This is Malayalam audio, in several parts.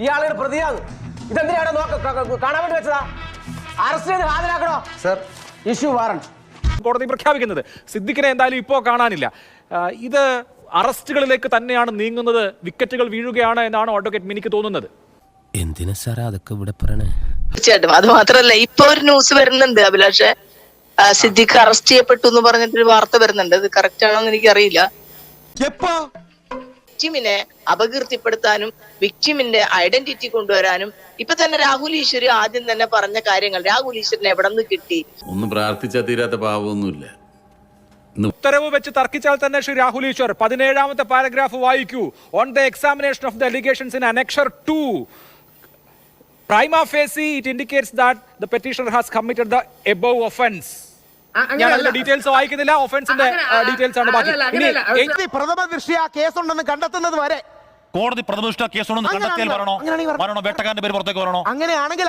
ഇയാളുടെ പ്രതിയാണ്. ഇതെന്തിനാണ് കാണാൻ വേണ്ടി വെച്ചതാ? അറസ്റ്റ് ചെയ്ത് ഹാജരാക്കണോ സർ? ഇഷ്യൂ വാറണ്ട് കോടതി പ്രഖ്യാപിക്കുന്നത്. സിദ്ദിഖിനെ എന്തായാലും ഇപ്പോൾ കാണാനില്ല. ഇത് അറസ്റ്റുകളിലേക്ക് തന്നെയാണ് നീങ്ങുന്നത്, വിക്കറ്റുകൾ വീഴുകയാണ് എന്നാണ് അഡ്വക്കേറ്റ് മിനിക്ക് തോന്നുന്നത്. എന്തിനാ സാർ അതൊക്കെ ഇവിടെ പറയണേ? തീർച്ചയായിട്ടും. അത് മാത്രല്ല, ഇപ്പൊ ഒരു ന്യൂസ് വരുന്നുണ്ട് അഭിലാഷ്, സിദ്ദിഖ് അറസ്റ്റ് ചെയ്യപ്പെട്ടു എന്ന് പറഞ്ഞിട്ടൊരു വാർത്ത വരുന്നുണ്ട്. ഇത് കറക്റ്റ് ആണോന്ന് എനിക്കറിയില്ല. വിക്ടിമിനെ അപകീർത്തിപ്പെടുത്താനും വിക്ടിമിന്റെ ഐഡന്റിറ്റി കൊണ്ടുവരാനും ഇപ്പൊ തന്നെ രാഹുൽ ഈശ്വരി ആദ്യം തന്നെ പറഞ്ഞ കാര്യങ്ങൾ, രാഹുൽ ഈശ്വരനെ എവിടെ നിന്ന് കിട്ടി? ഒന്നും പ്രാർത്ഥിച്ചാൽ തീരാത്ത പാവമൊന്നുമില്ല. ഉത്തരവ് വെച്ച് തർക്കിച്ചാൽ തന്നെ ശ്രീ രാഹുൽ ഈശ്വർ 17ാമത്തെ പാരഗ്രാഫ് വായിക്കൂ. On the examination of the allegations in annexure 2 prima facie it indicates that the petitioner has committed the above offense. ഞാൻ അതിന്റെ ഡീറ്റെയിൽസ് വായിക്കുന്നില്ല, ഒഫൻസിന്റെ ഡീറ്റെയിൽസ് ആണ് ബാക്കി. പ്രഥമ ദൃഷ്ട്യാ കേസുണ്ടെന്ന് കണ്ടെത്തുന്നത് വരെ കോടതി പ്രഥമ കേസുണ്ടെന്ന് കണ്ടെത്തിയാൽ വരണോ വേട്ടക്കാരന്റെ പേര് പുറത്തേക്ക് വരണോ? അങ്ങനെയാണെങ്കിൽ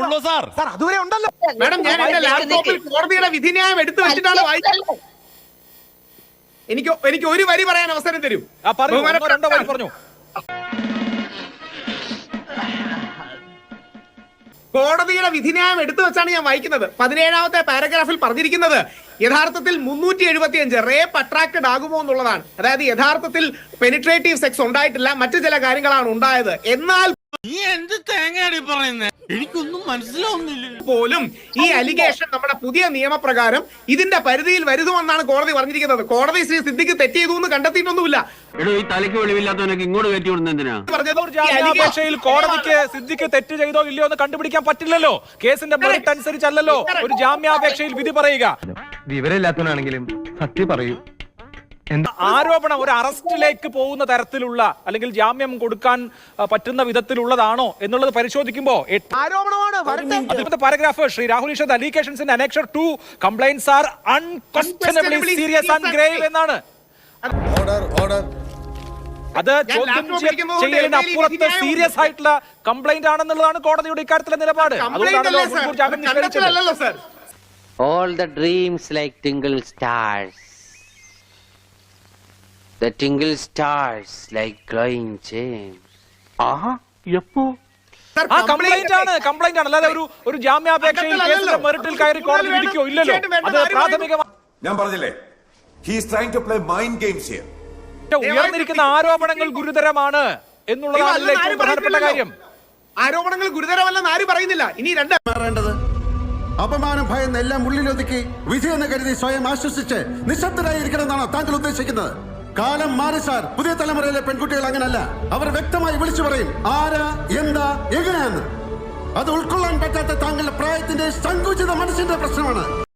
ഉള്ളൂ സാർ. അതുവരെ ഉണ്ടല്ലോ മാഡം. ഞാൻ എന്റെ ലാപ്ടോപ്പിൽ കോടതിയുടെ വിധിന്യായം എടുത്തു വെച്ചിട്ടാണ് വായിച്ചത്. എനിക്ക് ഒരു വരി പറയാൻ അവസരം തരൂ. പറഞ്ഞു. കോടതിയുടെ വിധിന്യായം എടുത്തു വെച്ചാണ് ഞാൻ വായിക്കുന്നത്. 17ാമത്തെ പാരഗ്രാഫിൽ പറഞ്ഞിരിക്കുന്നത് യഥാർത്ഥത്തിൽ 375 റേപ്പ് അട്രാക്റ്റഡ് ആകുമോ എന്നുള്ളതാണ്. അതായത് യഥാർത്ഥത്തിൽ പെനിട്രേറ്റീവ് സെക്സ് ഉണ്ടായിട്ടില്ല, മറ്റു ചില കാര്യങ്ങളാണ് ഉണ്ടായത്. എന്നാൽ എനിക്കൊന്നും മനസ്സിലാവുന്നില്ല പോലും ഈ അലിഗേഷൻ നമ്മുടെ പുതിയ നിയമപ്രകാരം ഇതിന്റെ പരിധിയിൽ വരുന്നുവെന്നാണ് കോടതി പറഞ്ഞിരിക്കുന്നത്. കോടതി ശ്രീ സിദ്ദിഖ് തെറ്റ് ചെയ്തു എന്ന് കണ്ടെത്തിയിട്ടൊന്നുമില്ല. ഈ തലയ്ക്ക് വെളിവില്ലാത്തവനൊക്കെ ഇങ്ങോട്ട് കയറ്റി വിടുന്നതിനാ ജാമ്യാപേക്ഷയിൽ കോടതിക്ക് സിദ്ദിഖ് തെറ്റ് ചെയ്തോ ഇല്ലയോ എന്ന് കണ്ടുപിടിക്കാൻ പറ്റില്ലല്ലോ. കേസിന്റെ മെറിറ്റ് അനുസരിച്ചല്ലല്ലോ ഒരു ജാമ്യാപേക്ഷയിൽ വിധി പറയുക. വിവരമില്ലാത്തവനാണെങ്കിലും സത്യം പറയൂ. ആരോപണം ഒരു അറസ്റ്റിലേക്ക് പോകുന്ന തരത്തിലുള്ള അല്ലെങ്കിൽ ജാമ്യം കൊടുക്കാൻ പറ്റുന്ന വിധത്തിലുള്ളതാണോ എന്നുള്ളത് പരിശോധിക്കുമ്പോൾ paragraph Shri Rahul Eashwar allegations in annexure 2 complaints are unquestionably serious and grave എന്നാണ്. അത് ചോദ്യം ചെയ്യലിന് അപ്പുറത്ത് സീരിയസ് ആയിട്ടുള്ള കംപ്ലൈന്റ് ആണെന്നുള്ളതാണ് കോടതിയുടെ ഇക്കാര്യത്തിലെ നിലപാട്. അതുകൊണ്ടാണല്ലോ മുൻകൂർ ജാമ്യം നിഷേധിച്ചത്. All the dreams like tingle stars. The tingle stars like glowing gems. എപ്പോ കംപ്ലൈന്റ് ആണ് അല്ലാതെ ഒരു ജാമ്യാപേക്ഷയിൽ കേസിന്റെ മെറിറ്റിൽ കയറി കോടതി വിധിക്കോ ഇല്ലല്ലോ. അത് പ്രാഥമികമായി ഞാൻ പറഞ്ഞില്ലേ, he is trying to play mind games here. ഉയർന്നിരിക്കുന്ന ആരോപണങ്ങൾ ഗുരുതരമാണ് എന്നുള്ളതാണ് ഏറ്റവും പ്രധാനപ്പെട്ട കാര്യം. ആരോപണങ്ങൾ ഗുരുതരമല്ലെന്ന് ആരും പറയുന്നില്ല. ഇനി വേണ്ടത് അപമാനം ഭയന്ന് എല്ലാം ഉള്ളിലൊതുക്കി വിധിയെന്ന് കരുതി സ്വയം ആശ്വസിച്ച് നിശബ്ദരായിരിക്കണമെന്നാണോ താങ്കൾ ഉദ്ദേശിക്കുന്നത്? കാലം മാറി സാർ. പുതിയ തലമുറയിലെ പെൺകുട്ടികൾ അങ്ങനല്ല. അവർ വ്യക്തമായി വിളിച്ചു പറയും ആരാ, എന്താ, എങ്ങനെയാന്ന്. അത് ഉൾക്കൊള്ളാൻ പറ്റാത്ത താങ്കളുടെ പ്രായത്തിന്റെ സങ്കുചിത മനസ്സിന്റെ പ്രശ്നമാണ്.